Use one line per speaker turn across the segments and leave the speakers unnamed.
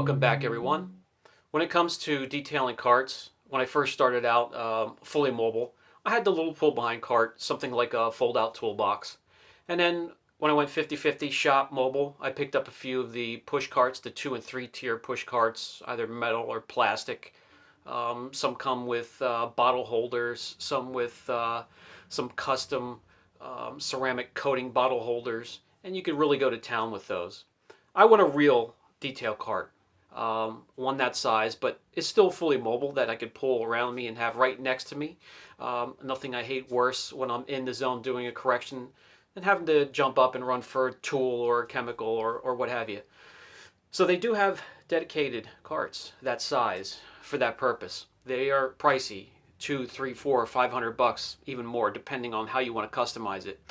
Welcome back, everyone. When it comes to detailing carts, when I first started out fully mobile, I had the little pull behind cart, something like a fold out toolbox. And then when I went 50/50 shop mobile, I picked up a few of the push carts, the 2 and 3 tier push carts, either metal or plastic. Some come with bottle holders, some with some custom ceramic coating bottle holders, and you can really go to town with those. I want a real detail cart, one that size, but it's still fully mobile that I could pull around me and have right next to me. Nothing I hate worse when I'm in the zone doing a correction than having to jump up and run for a tool or a chemical or what have you. So they do have dedicated carts that size for that purpose. They are pricey, two, three, four, $500, even more, depending on how you want to customize it.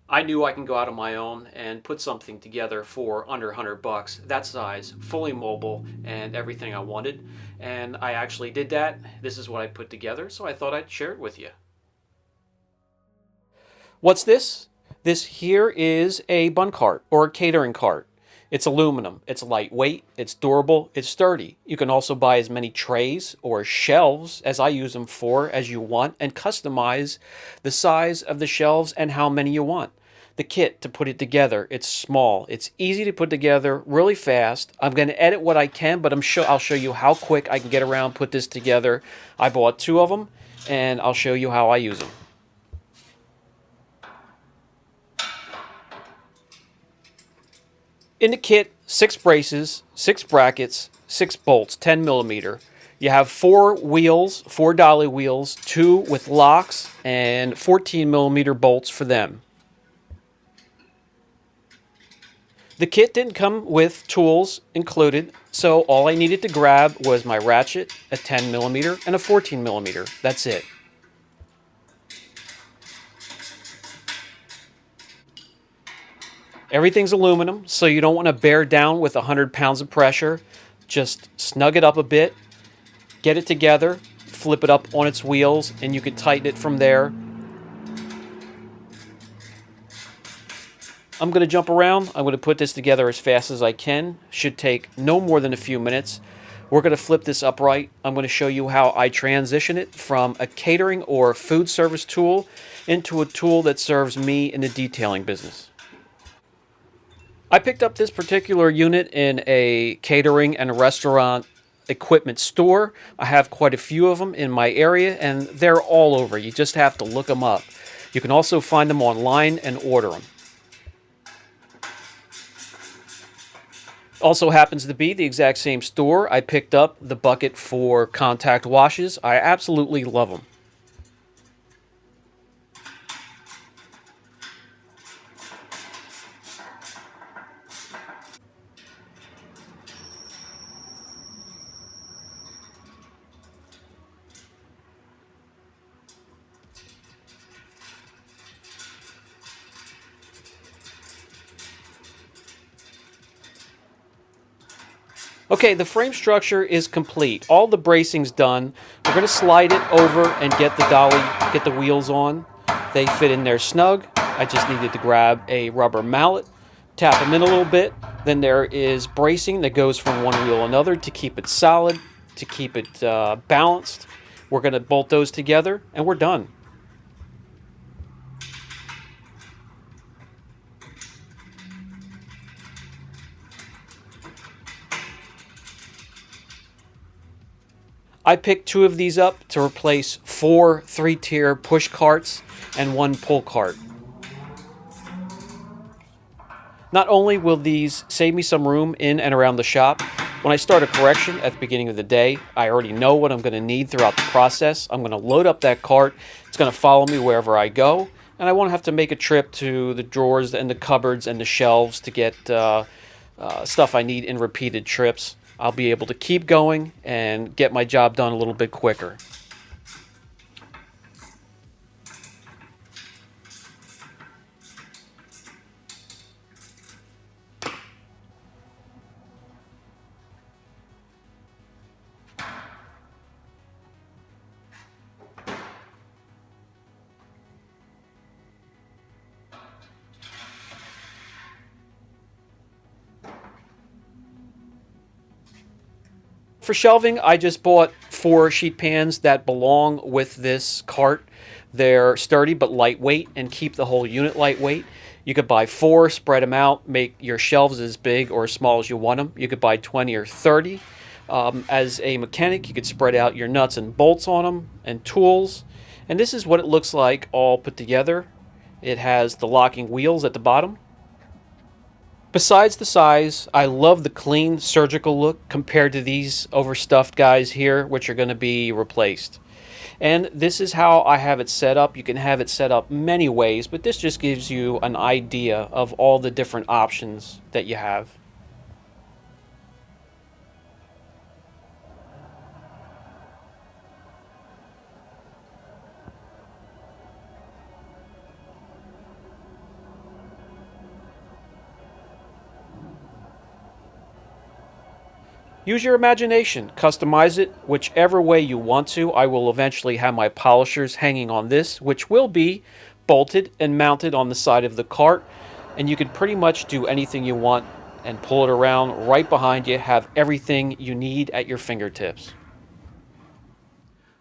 I knew I can go out on my own and put something together for under $100, that size, fully mobile, and everything I wanted. And I actually did that. This is what I put together, so I thought I'd share it with you. What's this? This here is a bun cart or a catering cart. It's aluminum, it's lightweight, it's durable, it's sturdy. You can also buy as many trays or shelves as I use them for as you want and customize the size of the shelves and how many you want. The kit to put it together, it's small, it's easy to put together really fast. I'm going to edit what I can, but I'll show you how quick I can get around, put this together. I bought two of them and I'll show you how I use them. In the kit, 6 braces, 6 brackets, 6 bolts, 10 millimeter. You have 4 wheels, 4 dolly wheels, 2 with locks, and 14 millimeter bolts for them. The kit didn't come with tools included, so all I needed to grab was my ratchet, a 10 millimeter, and a 14 millimeter. That's it. Everything's aluminum, so you don't want to bear down with 100 pounds of pressure. Just snug it up a bit, get it together, flip it up on its wheels, and you can tighten it from there. I'm going to jump around. I'm going to put this together as fast as I can. Should take no more than a few minutes. We're going to flip this upright. I'm going to show you how I transition it from a catering or food service tool into a tool that serves me in the detailing business. I picked up this particular unit in a catering and restaurant equipment store. I have quite a few of them in my area, and they're all over. You just have to look them up. You can also find them online and order them. Also happens to be the exact same store I picked up the bucket for contact washes. I absolutely love them. Okay, the frame structure is complete. All the bracing's done. We're going to slide it over and get the wheels on. They fit in there snug. I just needed to grab a rubber mallet, tap them in a little bit. Then there is bracing that goes from one wheel to another to keep it solid, to keep it balanced. We're going to bolt those together and we're done. I picked 2 of these up to replace 4 3-tier push carts and 1 pull cart. Not only will these save me some room in and around the shop, when I start a correction at the beginning of the day, I already know what I'm going to need throughout the process. I'm going to load up that cart. It's going to follow me wherever I go, and I won't have to make a trip to the drawers and the cupboards and the shelves to get stuff I need in repeated trips. I'll be able to keep going and get my job done a little bit quicker. For shelving, I just bought 4 sheet pans that belong with this cart. They're sturdy but lightweight and keep the whole unit lightweight. You could buy 4, spread them out, make your shelves as big or as small as you want them. You could buy 20 or 30. As a mechanic, you could spread out your nuts and bolts on them and tools. And this is what it looks like all put together. It has the locking wheels at the bottom. Besides the size, I love the clean surgical look compared to these overstuffed guys here, which are going to be replaced. And this is how I have it set up. You can have it set up many ways, but this just gives you an idea of all the different options that you have. Use your imagination, customize it whichever way you want to. I will eventually have my polishers hanging on this, which will be bolted and mounted on the side of the cart. And you can pretty much do anything you want and pull it around right behind you, have everything you need at your fingertips.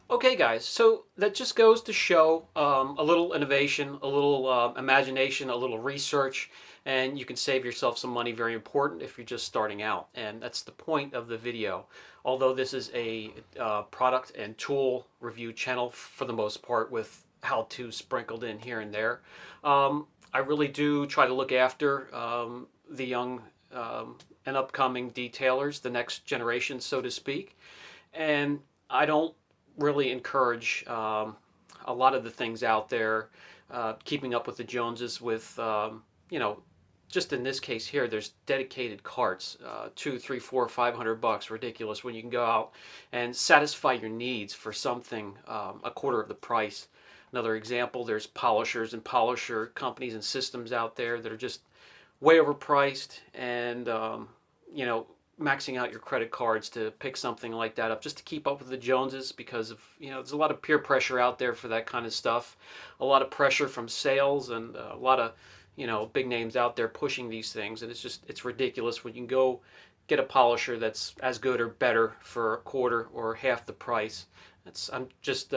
Okay, guys, so that just goes to show a little innovation, a little imagination, a little research, and you can save yourself some money. Very important if you're just starting out, and that's the point of the video. Although this is a product and tool review channel for the most part, with how-to sprinkled in here and there, I really do try to look after the young and upcoming detailers, the next generation, so to speak, and I don't really encourage a lot of the things out there, keeping up with the Joneses with, you know, just in this case here, there's dedicated carts, 2, 3, 4, $500, ridiculous, when you can go out and satisfy your needs for something a quarter of the price. Another example, there's polishers and polisher companies and systems out there that are just way overpriced, and you know, maxing out your credit cards to pick something like that up just to keep up with the Joneses, because of, you know, there's a lot of peer pressure out there for that kind of stuff, a lot of pressure from sales, and a lot of, you know, big names out there pushing these things, and it's ridiculous when you can go get a polisher that's as good or better for a quarter or half the price. I'm just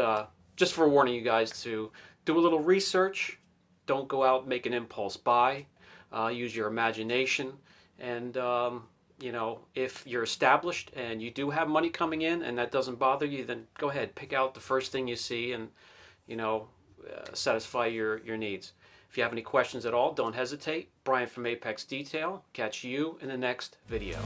forewarning you guys to do a little research. Don't go out and make an impulse buy. Use your imagination, and you know, if you're established and you do have money coming in and that doesn't bother you, then go ahead, pick out the first thing you see and, you know, satisfy your needs. If you have any questions at all, don't hesitate. Brian from Apex Detail. Catch you in the next video.